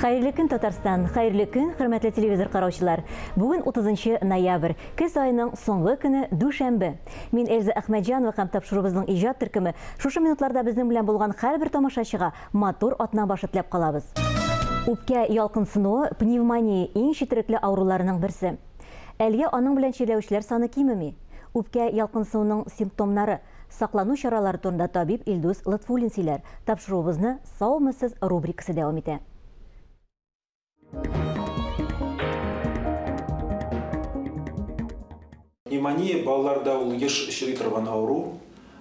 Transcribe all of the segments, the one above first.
Хәерле көн, Татарстан, хәерле көн, хөрмәтле телевизор караучылар. Бүген 30 ноябрь, көз айының соңгы көне дүшәмбе. Мин Эльза Әхмәтҗанова һәм тапшырубызның иҗат төркеме шушы минутларда безнең белән булган һәрбер тамашачыга матур атна башы теләп калабыз. Үпкә ялкынсынуы пневмония иң четерекле авыруларның берсе. Әлегә аның белән чирләүчеләр саны кимеми. Үпкә ялкынсынуының симптомнары, саклану чаралары турында табиб Илдус Лытфуллин сөйләр. Тапшырубызны "Саумысыз" рубрикасы дәвам итә. Пневмония балаларда ул еш очрый торган авыру.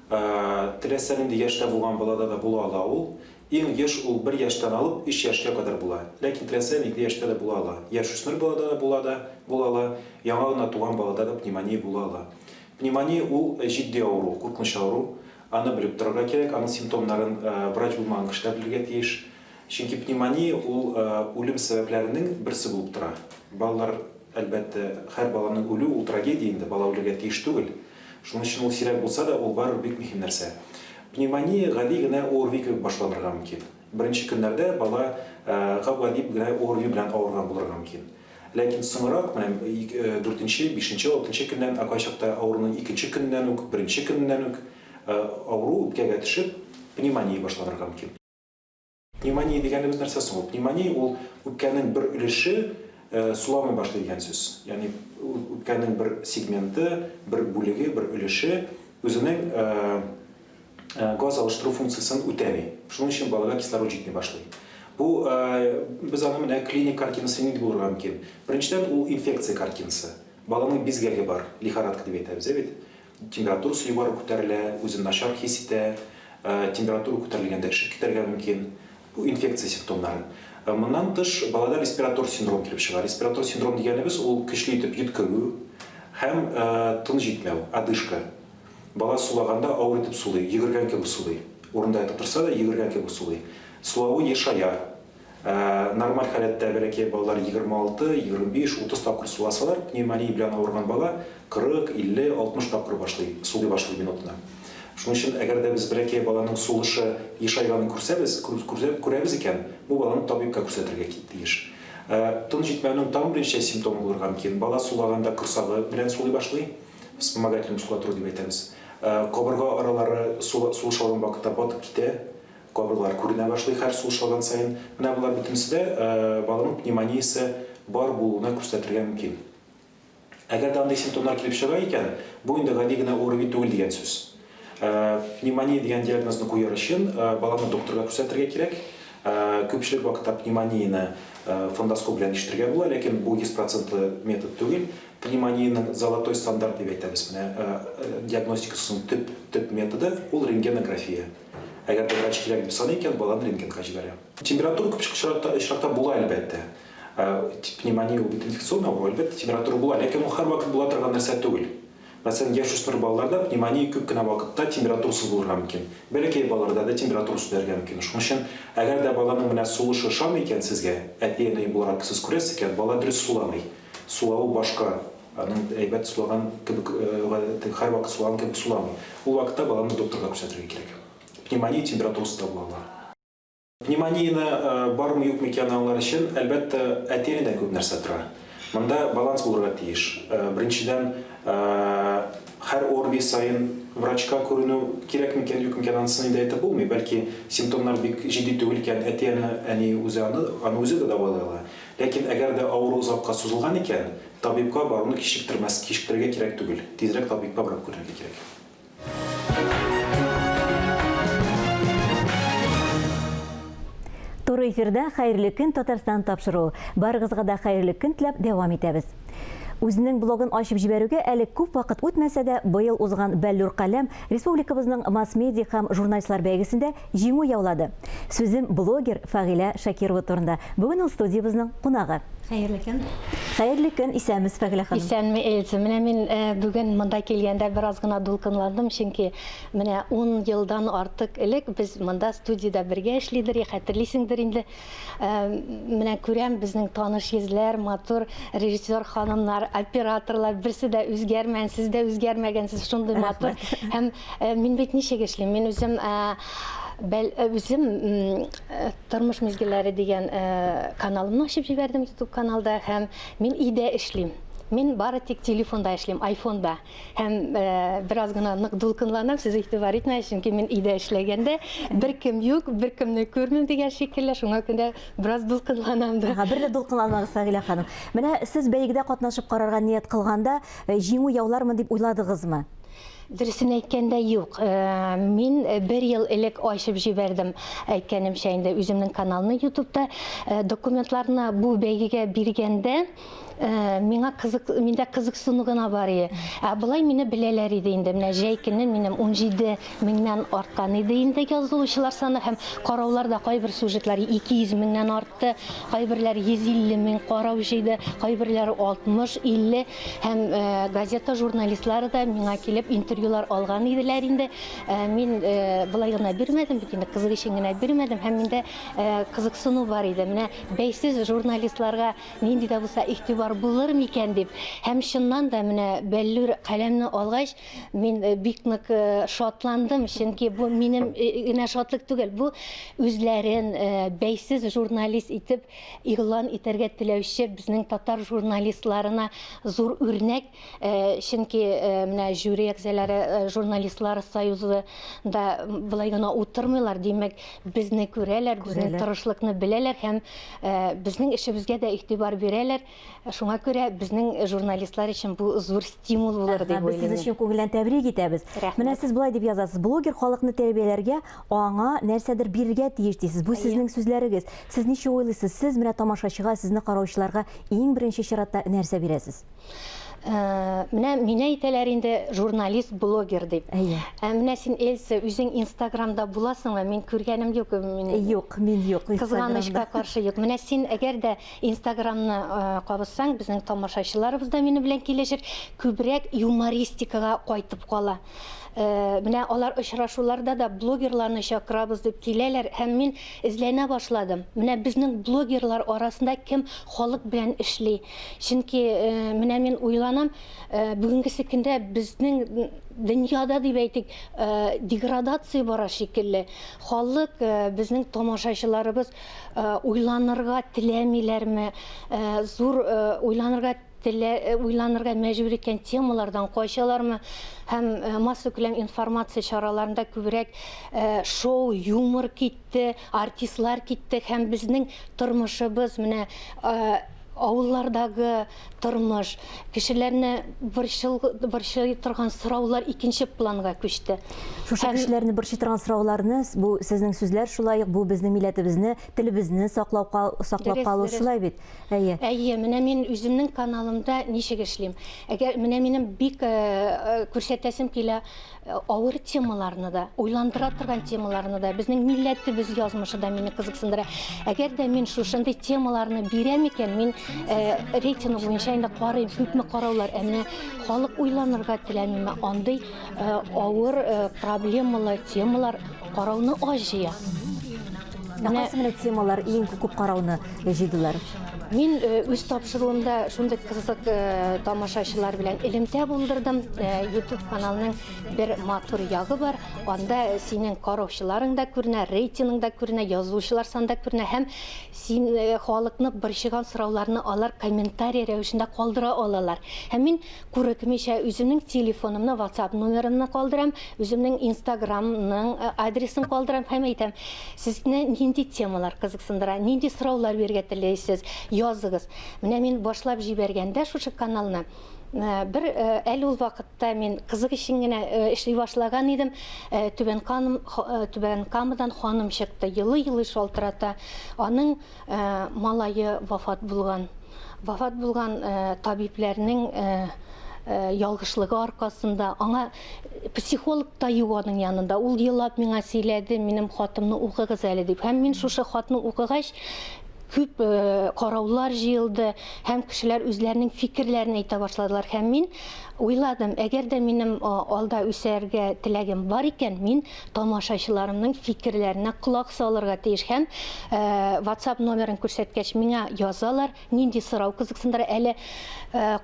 Теләсәнинде яшьтә булган балада да була ала ул. Иң еш ул 1 яшьтән алып 3 яшькә кадәр була. Ләкин теләсән 2 яшьтә дә була ала. Яшүсмер балада да була ала, яңа гына туган балада да пневмония була ала. Пневмония ул җитди авыру, куркыныч авыру. Аны белеп торырга кирәк, аның симптомнарын врач булмаган кешеләр белергә тиеш. Чөнки пневмония ул үлем сәбәпләренең берсе булып тора. Балалар, әлбәттә, һәр баланың үлү ул трагедия инде, бала үләргә тиеш түгел. Шуның өчен ул сирәк булса да, ул барыбер бик мөһим нәрсә. Пневмония гади генә ОРВИ кебек башланырга мөмкин. Беренче көннәрдә бала гади генә ОРВИ белән авырган булырга мөмкин. Ләкин соңрак, 4-нче, 5-нче, 6-нче көннән, кайчакта авыруның 2-нче көннән үк, 1-нче көннән үк авыру үпкәгә төшеп, пневмония башланырга мөмкин. Пневмония дигәнебез нәрсә соң ул? Пневмония ул үпкәнең бер өлеше суламый башлый дигән сүз. Ягъни үпкәнең бер сегменты, бер бүлеге, бер өлеше үзенең газ алыштыру функциясын үтәми. Шуның өчен балага кислород җитми башлый. Бу без аны менә клиник картинасы дип булырга мөмкин. Беренчедән ул инфекция картинасы. Баланың бизгәге бар, лихорадка дип әйтәбез бит. Температурасы югары күтәрелә, үзен начар хис итә, температура күтәрелгәндә ишек китәргә мөмкин. Бу инфекция симптомнары. Моннан тыш балада респиратор синдром килеп чыга. Респиратор синдром дигәнебез ул көчле итеп йөткерү һәм тын җитмәү, одышка. Бала сулаганда авыр итеп сулый, йөгергән кебек сулый. Урында ятып торса да йөгергән кебек сулый. Сулавы ешая. Нормаль халәттә бәләкәй балалар 26, 25, 30 тапкыр суласалар, пневмония белән авырган бала 40, 50, 60 тапкыр сулый башлый минутына. Шуның өчен әгәр дә без бәләкәй баланың сулышы ешайганын күрәбез икән, бу баланы табибка күрсәтергә тиеш. Тын җитмәүнең тагын беренче симптомы булырга мөмкин. Бала сулаганда корсагы белән сулый башлый. Вспомогательная мускулатура дип әйтәбез. Кабырга аралары сулыш алган вакытта батып китә. Кабырлар күренә башлый һәр сулыш алган саен. Менә булар бөтенесе дә баланың пневмониясе бар булуына күрсәтергә мөмкин. Әгәр дә андый симптомнар килеп чыга икән, бу инде гади генә ОРВИ түгел дигән сүз. Пневмония дигән диагнозны куяр өчен баланы докторга күрсәтергә кирәк. Күпчелек вакытта пневмонияны фондоскоп белән ишетергә була, ләкин бу 100% метод түгел. Пневмонияның золотой стандарт дип әйтәбез. Менә диагностикасының төп методы ул рентгенография. Әгәр дә врач кирәк дип саный икән, баланы рентгенга җибәрә. Температура күпчелек очракта була әлбәттә. Пневмония ул бит инфекцион авыру, әлбәттә температура була, ләкин ул һәр вакыт була торган нәрсә түгел. Мәсәлән, яшүсмер балаларда пневмония күп кенә вакытта температурасыз булырга мөмкин. Бәләкәй балаларда да температурасы күтәрергә мөмкин. Шуның өчен, әгәр дә баланың менә сулышы шамый икән сезгә, әти-әни буларак сез күрәсез икән, бала дөрес суламый. Сулавы башка, аның әйбәт сулаган кебек, һәр вакыт сулаган кебек суламый. Ул вакытта баланы докторга күрсәтергә кирәк. Пневмония температурасы да була. Пневмонияны бармы юкмы икән аңлар өчен, әлбәттә, әти-әнидән күп нәрсә тора. Монда баланс булырга тиеш. Беренчедән, һәр ОРВИ сайын врачка күренү кирәкме икән, юкмы икән анысын инде әйтеп булмый. Бәлки симптомнар бик җитди түгел икән, әти-әни аны үзе дә дәвалый ала. Ләкин әгәр дә авыру озакка сузылган икән, табибка баруны кичектерергә кирәк түгел. Тизрәк табибка барып күрергә кирәк. Туры эфирда хәерле көн, Татарстан тапшыру. Барыгызга да хәерле көн теләп дәвам итәбез. Үзенең блогын ачып җибәрүгә әле күп вакыт үтмәсә дә, быел узган Бәллүр каләм республикабызның масс-медиа һәм журналистлар бәйгесендә җиңү яулады. Сүзем блогер Фагыйлә Шакирова турында. Бүген ул студиябызның кунагы. Хәерле көн. Хәерле көн, исәнмез, Фагыйлә ханым. Исәнме, Эльза. Менә мин бүген монда килгәндә бераз гына дулкынландым, чөнки менә 10 елдан артык элек без монда студиядә бергә эшлидер, хәтерлисеңдер инде. Менә күрәм безнең таныш йөзләр, матур режиссер ханымнар, операторлар, берсе дә үзгәрмәгән, сез дә үзгәрмәгәнсез, шундый матур. Һәм мин бит ничек эшлим? Мин үзем Үзем тормыш мизгелләре дигән каналымны ачып җибәрдем YouTube каналда һәм мин өйдә эшлим. Мин бары тик телефонда эшлим, айфонда. Һәм бераз гына нык дулкынланам, сез игътибар итмәгез, чөнки мин өйдә эшләгәндә беркем юк, беркемне күрмим дигән шикелле, шуңа күндә бераз дулкынланам да. Бер дә дулкынланмагыз, Сагыйлә ханым. Менә сез бәйгедә катнашып карарга ният кылганда, җиңү яулармы дип уйладыгызмы? Дөресен әйткәндә юк. Мин 1 ел элек ачып җибәрдем, әйткәнемчә инде үземнең каналны YouTube'да. Документларны бу бәйгегә биргәндә миңа миндә кызыксыну гына бар иде. Булай мине беләләр иде инде. Менә җәй көнне минем 17 меңнән арткан иде инде язылучылар саны һәм карауларда кайбер сюжетлар 200 меңнән артты, кайберләр 150 мең карау җыйды, кайберләр 60-50 һәм газета журналистлары да миңа килеп интервьюлар алган иделәр инде. Мин булай гына бирмәдем, бит инде кызык өчен генә бирмәдем һәм миндә кызыксыну бар иде. Менә бәйсез журналистларга нинди дә булса игътибар булыр микән дип. Һәм чыннан да менә Бәллүр каләмне алгач, мин бик нык шатландым, чөнки бу минем генә шатлык түгел, бу үзләрен бәйсез журналист итеп игълан итәргә теләүче безнең татар журналистларына зур үрнәк, чөнки менә жюри әгъзалары журналистлар союзы да булай гына утырмыйлар, димәк, безне күрәләр, безнең тырышлыкны беләләр һәм безнең эшебезгә дә игътибар бирәләр. Шуңа күрә безнең журналистлар өчен бу зур стимул булыр дип уйлыйм. Без сез өчен күңелдән тәбрик итәбез. Менә сез булай дип язасыз: блогер халыкны тәрбияләргә, аңа нәрсәдер бирергә тиеш дисез. Бу сезнең сүзләрегез. Сез ничә уйлыйсыз? Сез менә тамашачыга, сезне караучыларга иң беренче чиратта нәрсә бирәсез? Менә мине әйтәләр инде журналист, блогер дип. Менә син Эльса үзең Инстаграмда буласыңмы? Мин күргәнем юк. Юк, мин юк. Кызганычка каршы юк. Менә син әгәр дә Инстаграмны кабысаң, безнең тамашачыларыбыз да мине белән килешер, күбрәк юмористикага кайтып кала. Менә алар очрашуларда да блогерларны чакырабыз дип киләләр һәм мин эзләнә башладым. Менә безнең блогерлар арасында кем халык белән эшли. Чөнки менә мин уйланам, бүгенге көндә безнең дөньяда дип әйтик, деградация бара шикелле. Халык, безнең тамашачыларыбыз уйланырга теләмиләрме, зур уйланырга мәҗбүр икән темалардан качалармы һәм масса күләм информация чараларында күбрәк шоу, юмор китте, артистлар китте һәм безнең тормышыбыз менә авыллардагы тормыш, кешеләрне борчый торган сораулар икенче планга күчте. Шушы кешеләрне борчый торган сорауларны, бу сезнең сүзләр шулай ук, бу безнең милләтебезне, телебезне саклап калу шулай бит. Әйе, менә мин үземнең каналымда ничек эшлим. Әгәр менә минем бик күрсәтәсем килә авыр темаларны да, уйландыра торган темаларны да, безнең милләтебез язмышы да мине кызыксындыра. Әгәр дә мин шушындай темаларны бирәм икән, мин рейтинг буенча инде карыйм, күпме караулар, менә халык уйланырга теләмиме, андый авыр проблемалы темалар карауны аз җыя. Менә темалар иң күп карауны җыйдылар. Мин үз тапшыруымда шундый кызык тамашачылар белән элемтә булдырдым. YouTube каналының бер матур ягы бар. Анда синең караучыларың да күренә, рейтингың да күренә, язучылар саны да күренә һәм син халыкны борчыган сорауларны алар комментарий рәвешендә калдыра алалар. Һәм мин күрекмичә үземнең телефонымны, WhatsApp номерымны калдырам, үземнең Instagramның адресын калдырам һәм әйтәм: сезне нинди темалар кызыксындыра, нинди сораулар бирергә теләйсез? Языгыз. Менә мин башлап җибәргәндә шушы каналны бер әле ул вакытта мин кызык өчен генә эшли башлаган идем. Түбән Камадан ханым чыкты, елый шалтырата. Аның малае вафат булган. Вафат булган табибләрнең ялгышлыгы аркасында аңа психолог та юк аның янында. Ул елап миңа сөйләде: "Минем хатымны укыгыз әле" дип. Һәм мин шушы хатны укыгач, күп караулар җыелды һәм кешеләр үзләренең фикерләрен әйтә башладылар. Һәм мин уйладым, әгәр дә минем алда үсәргә теләгем бар икән, мин тамашачыларымның фикерләренә колак салырга тиеш. Һәм WhatsApp номерын күрсәткәч, миңа язалар, нинди сорау кызыксындыра. Әле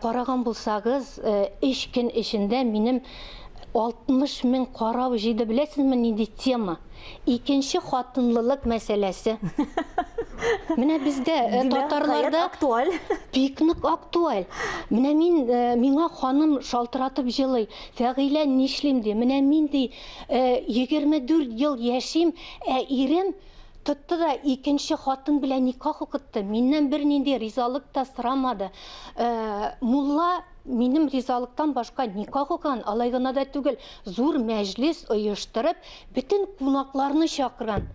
караган булсагыз, 3 көн эчендә минем 60 мең карау җыйды, беләсезме нинди тема? Икенче хатынлылык мәсьәләсе. Менә бездә татарларда актуаль. бик нык актуаль. Менә миңа ханым шалтыратып җылый. Фәгыйлә нишлим ди. Менә мин ди 24 ел яшим, ирем тотты да икенче хатын белән никах укытты. Миннән бер нинди ризалык та сорамады. Мулла минем ризалыктан башка никах укыган, алай гына да түгел, зур мәҗлес оештырып, бөтен кунакларны чакырган.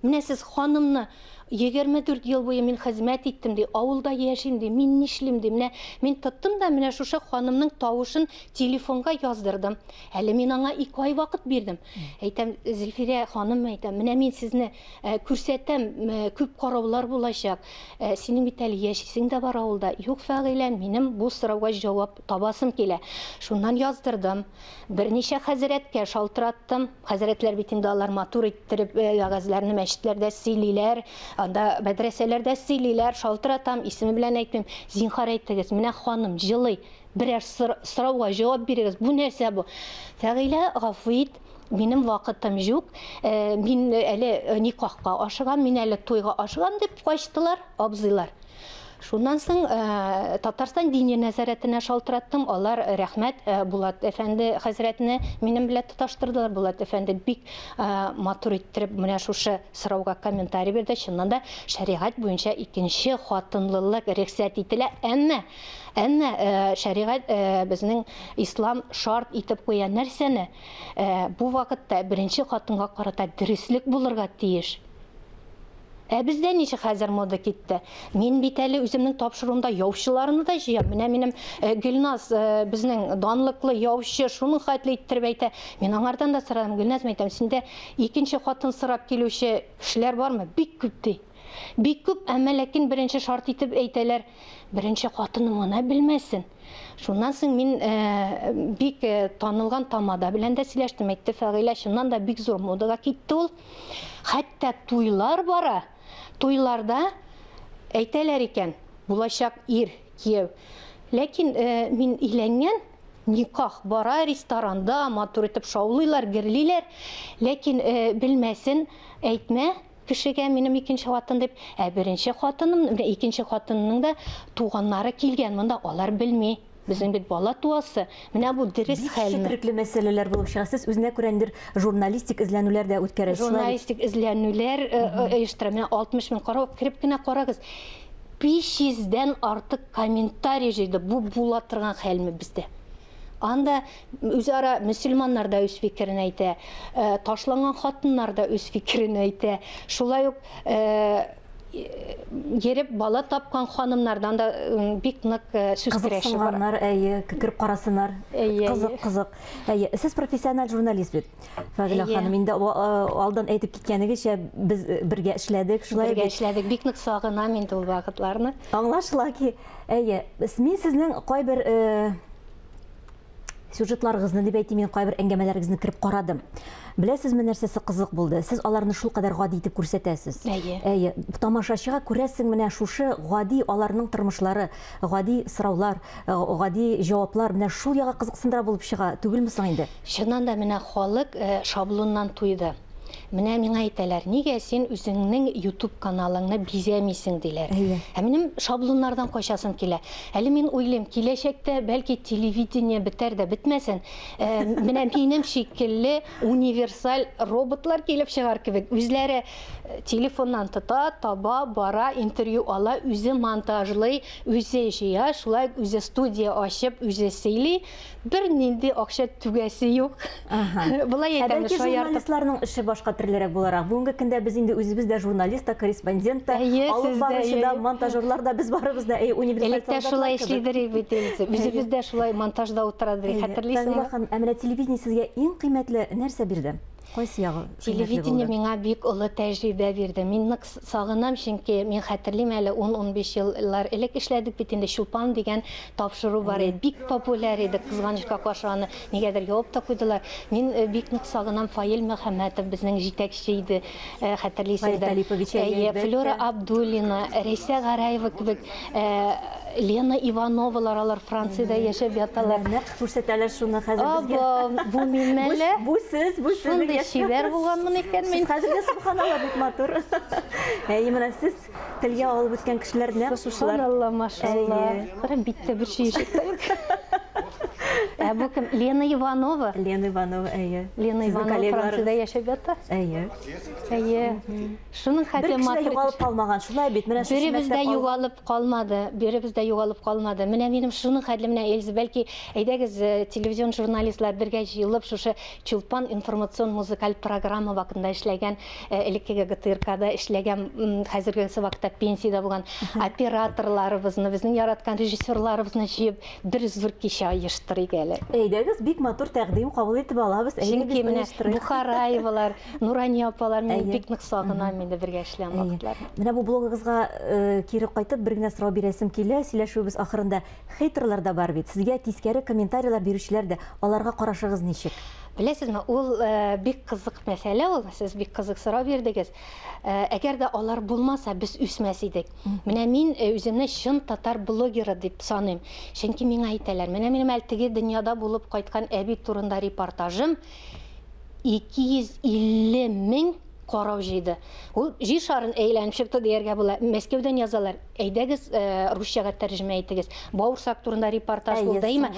Менә сез ханымны 24 ел буе мин хезмәт иттем ди, авылда яшим ди, мин нишлим ди. Менә мин тоттым да менә шушы ханымның тавышын телефонга яздырдым. Әле мин аңа 2 ай вакыт бирдем. Әйтәм, Зөлфирә ханым, әйтәм, менә мин сезне күрсәтәм, күп караулар булачак. Синең бит әле яшисең дә бар авылда. Юк, Фәгыйлә, минем бу сорауга җавап табасым килә. Шуннан яздырдым. Берничә хәзрәткә шалтыраттым. Хәзрәтләр бит инде алар матур иттереп вәгазьләрне мәчетләрдә сөйлиләр. Анда мәдрәсәләрдә сөйлиләр, шалтыратам, исеме белән әйтмим. Зинһар әйтегез, менә ханым җылый, берәр сорауга җавап бирегез. Бу нәрсә бу? Фәгыйлә, гафу ит, минем вакытым юк. Мин әле никахка ашыгам, мин әле туйга ашыгам дип качтылар абзыйлар. Шуннан соң Татарстан дини нәзарәтенә шалтыраттым. Алар рәхмәт Булат әфәнде хәзрәтне минем белән тоташтырдылар. Булат әфәнде бик матур иттереп менә шушы сорауга комментарий бирде. Чыннан да шәригать буенча икенче хатынлылык рөхсәт ителә. Әмма шәригать безнең ислам шарт итеп куя нәрсәне? Бу вакытта беренче хатынга карата дөреслек булырга тиеш. Бездә ничек хәзер мода китте? Мин бит әле үземнең тапшыруымда яучыларны да җыям. Менә минем Гөлназ безнең данлыклы яучы шуның хәтле иттереп әйтә. Мин аңардан да сорадым, Гөлназ, әйтәм, синдә икенче хатын сорап килүче кешеләр бармы? Бик күп ди. Бик күп, әмма ләкин беренче шарт итеп әйтәләр, беренче хатыны моны белмәсен. Шуннан соң мин бик танылган тамада белән дә сөйләштем, әйтте, Фәгыйлә, шуннан да бик зур модага китте ул. Хәтта туйлар бара. Туйларда әйтәләр икән, булачак ир, кияү. Ләкин мин иләнгән, никах бара, ресторанда матур итеп шаулыйлар, герлиләр. Ләкин белмәсен, әйтмә кешегә минем икенче хатын дип, беренче хатыным, икенче хатынның да туганнары килгән, монда алар белми. Безнең бит бала туасы. Менә бу дөрес хәлме? Четерекле мәсьәләләр булып чыга. Сез үзенә күрәндер журналистик эзләнүләр дә үткәрәсез. Журналистик эзләнүләр оештыра. Менә 60 мең карау, кирип кенә карагыз. 500-дән артык комментарий җыйды. Бу була торган хәлме бездә? Анда үзара мөселманнар да үз фикерен әйтә, ташланган хатыннар да үз фикерен әйтә. Шулай ук Ереп бала тапкан ханымнардан да бик нык сүз көрәше бар. Кызыксынганнар, кирип карасыннар. Кызык. Сез профессиональ журналист бит. Фәгыйлә ханым, инде алдан әйтеп киткәнегезчә, без бергә эшләдек, шулай бергә эшләдек. Бик нык сагынам инде ул вакытларны. Аңлашыла ки, мин сезнең кайбер сюжетларыгызны дип әйтим, мин кайбер әңгәмәләрегезне кирип карадым. Беләсезме, нәрсәсе кызык булды? Сез аларны шул кадәр гади итеп күрсәтәсез. Тамашачыга күрәсең, менә шушы гади аларның тормышлары, гади сораулар, гади җаваплар менә шул яга кызыксындыра булып чыга. Түгелме соң инде? Чыннан да менә халык шаблоннан туйды. Менә миңа әйтәләр, нигә син үзеңнең YouTube каналыңны бизәмисең диләр. Минем шаблоннардан качасым килә. Әле мин уйлыйм, киләчәктә бәлки телевидение бетәр дә бетмәсен. Менә минем шикелле универсаль роботлар килеп чыгар кебек. Үзләре телефоннан тота, таба, бара, интервью ала, үзе монтажлый, үзе җыя, шулай үзе студия ачып, үзе сөйли. Бер нинди акча түгәсе юк. Булай әйтәм, журналистларның эше башка төрлерәк буларак. Бүгенге көндә без инде үзебез дә журналист та, корреспондент та, алып баручы да, монтажерлар да, без барыбыз да универсаль. Электә шулай эшлидер бит инде. Үзебез дә шулай монтажда утырадыр. Хәтерлисеңме? Менә телевидение сезгә иң кыйммәтле нәрсә бирде? Кайсы ягы? Телевидение миңа бик олы тәҗрибә бирде. Мин нык сагынам, чөнки мин хәтерлим әле 10-15 еллар элек эшләдек бит инде, Чулпан дигән тапшыру бар иде. Бик популяр иде, кызганычка каршы аны нигәдер ябып та куйдылар. Мин бик нык сагынам, Фаил Мөхәммәтов безнең җитәкче иде, хәтерлисеңдер. Флора Абдуллина, Рәйсә Гараева кебек Лена Ивановалар, алар Францияда яшәп яталар. Нәкъ күрсәтәләр шуны хәзер безгә. Аба, бу мин әле. Бу сез Шундый шибәр булганмын икән мин. Хәзергә субханалла бик матур. Менә сез телгә алып үткән кешеләр нәкъ шушылар. Субханалла, машалла. Кара биттә бер шей ишеттек. Бу кем? Лена Иванова. Лена Иванова, әйе. Лена Сезнең Иванова коллегаларыгыз. Францияда яшәп ята. Әйе. Әйе. Шуның Бер хәтле кеше матур. югалып калмаган, шулай бит. Менә шушы Беребездә югалып калмады. Беребездә югалып калмады. Менә минем шуның хәтле менә Эльза, бәлки әйдәгез телевизион журналистлар бергә җыелып шушы Чулпан информацион музыкаль программа вакытында эшләгән, элеккеге ГТРКда эшләгән, хәзергесе вакытта пенсиядә булган операторларыбызны, безнең яраткан режиссерларыбызны җыеп бер зур кичә оештырыйк әле. Әйдәгез, бик матур тәкъдим кабул итеп алабыз. Чөнки менә Бухараевалар, Нурания апалар Әйе. мен бик нык сагынам инде бергә эшләгән вакытларны. Менә бу блогыгызга кире кайтып бер генә сорау бирәсем килә. Сөйләшүбез ахырында хейтерлар да бар бит. Сезгә тискәре комментарийлар бирүчеләр дә. Аларга карашыгыз ничек? Беләсезме, ул бик кызык мәсьәлә ул. Сез бик кызык сорау бирдегез. Әгәр дә алар булмаса, без үсмәс идек. Менә мин үземне чын татар блогеры дип саныйм. Чөнки миңа әйтәләр, менә минем әлтеге дөньяда булып кайткан әби турында репортажым 250 мең карау җыйды. Ул җир шарын әйләнеп чыкты дияргә була. Мәскәүдән язалар. Әйдәгез русчага тәрҗемә итегез. Бауырсак турында репортаж булды, әйме?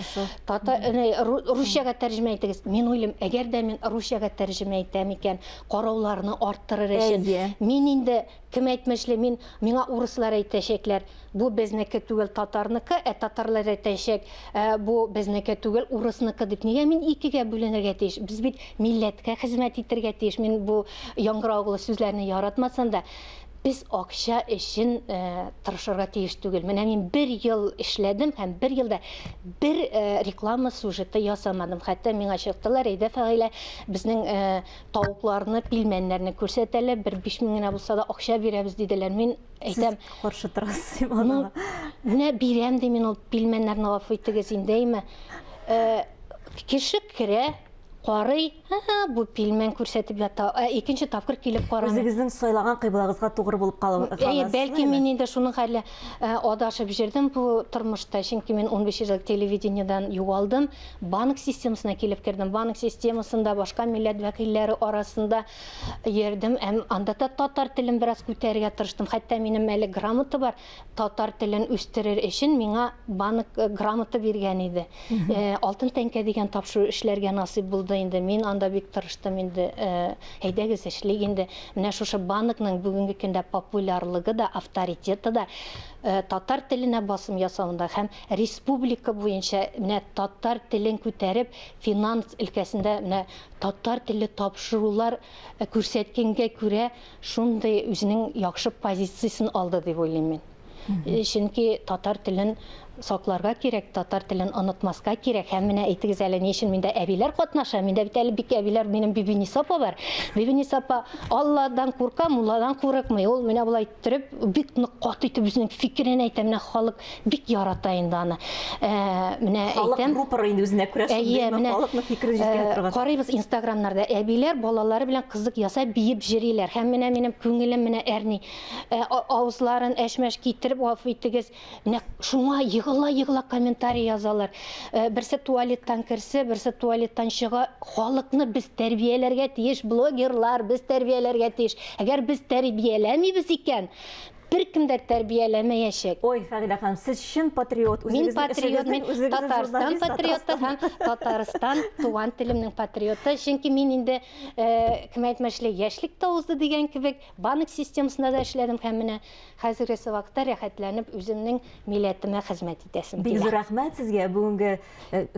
Русчага тәрҗемә итегез. Мин уйлыйм, әгәр дә мин русчага тәрҗемә итәм икән, карауларны арттырыр өчен. Мин инде кем әйтмешле, миңа урыслар әйтәчәкләр. Бу безнеке түгел, татарныкы, татарлар әйтәчәк. Бу безнеке түгел, урысныкы дип. Нигә мин икегә бүленергә тиеш? Без бит милләткә хезмәт итәргә тиеш. Мин бу яңгыраулы сүзләрне яратмасам да, biz акча өчен тырышырга тиеш түгел. Менә мин 1 ел эшләдем һәм 1 елда бер реклама сюжеты ясамадым. Хәтта миңа чыктылар, әйдә Фәгыйлә, безнең тавыкларны, пилмәннәрне күрсәтәләр, 5000 генә булса да акча бирәбез диделәр. Мин әйтәм, каршы торасыз аны. Менә бирәм ди мин ул пилмәннәрне гафу итегез индеме. Кеше керә, карый, бу пилмән күрсәтеп ята. Икенче тапкыр килеп карамый. Үзегезнең сайлаган кыйблагыгызга тугры булып каласыз. Бәлки мин инде шуның хәле адашып җирдем бу тормышта. Чөнки мин 15 ел телевидениедан югалдым. Банк системасына килеп кердем. Банк системасында башка милләт вәкилләре арасында йөрдем. Анда да татар телен бераз күтәрергә тырыштым. Хәтта минем әле грамота бар. Татар телен үстерер өчен миңа банк грамота биргән иде. Алтын тәңкә дигән тапшыру эшләргә насыйп булды. Мин анда бик тырыштым инде. Әйдәгез эшлик инде. Менә шушы банкның бүгенге көндә популярлыгы да, авторитеты да татар теленә басым ясауында һәм республика буенча менә татар телен күтәреп финанс өлкәсендә менә татар теле тапшырулар күрсәткәнгә күрә шундый үзенең яхшы позициясын алды дип уйлыйм мин. Чөнки татар телен сакларга кирәк, татар телен онытмаска кирәк. Һәм менә әйтегез әле, ни өчен миндә әбиләр катнаша? Миндә бит әле бик әбиләр, минем Биби Нисапа бар. Биби Нисапа Алладан курка, мулладан курыкмый. Ул менә булай иттереп, бик нык каты итеп үзенең фикерен әйтә. Менә халык бик ярата инде аны. Менә әйтәм. Халык рупоры инде үзенә күрә шундый халыкның фикерен җиткерә торган. Карыйбыз Инстаграмнарда әбиләр балалары белән кызык ясап биеп җырлыйлар. Һәм менә минем күңелем менә әрни. Авызларын әшмәш китереп, гафу итегез. Менә шуңа йыгыла комментарий язалар. Берсе туалеттан керсе, берсе туалеттан чыга. Халыкны без тәрбияләргә тиеш, блогерлар без тәрбияләргә тиеш. Әгәр без тәрбияләмибез икән, бер кем дә тәрбияләмәячәк. Ой, Фәгыйлә ханым, сез чын патриот. Мин патриот, мин Татарстан патриоты һәм Татарстан туган телемнең патриоты. Чөнки мин инде кем әйтмәшле яшьлек тә узды дигән кебек, банк системасында да эшләдем һәм менә хәзерге вакытта рәхәтләнеп үземнең милләтемә хезмәт итәсем килә. Бик зур рәхмәт сезгә бүгенге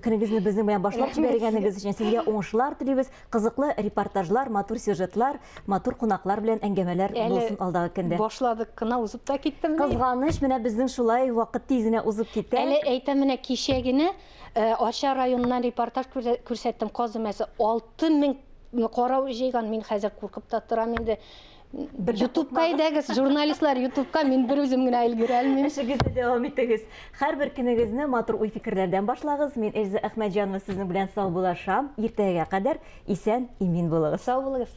көнегезне безнең белән башлап җибәргәнегез өчен. Сезгә уңышлар телибез. Кызыклы репортажлар, матур сюжетлар, матур кунаклар белән әңгәмәләр булсын алдагы көндә. Башладык кына узып та киттем. Кызганыч, менә безнең шулай вакыт тиз генә узып китә. Әле әйтәм, менә кичә генә Аша районыннан репортаж күрсәттем. Казымәсе 6000 карау җыйган. Мин хәзер куркып та торам инде. YouTube-ка әйдәгез, журналистлар YouTube-ка, мин бер үзем генә өлгерә алмыйм. Эшегезне дәвам итегез. Һәрбер көнегезне матур уй фикерләрдән башлагыз. Мин Эльза Әхмәтҗанова сезнең белән сау булашам. Иртәгә кадәр исән, имин булыгыз. Сау булыгыз.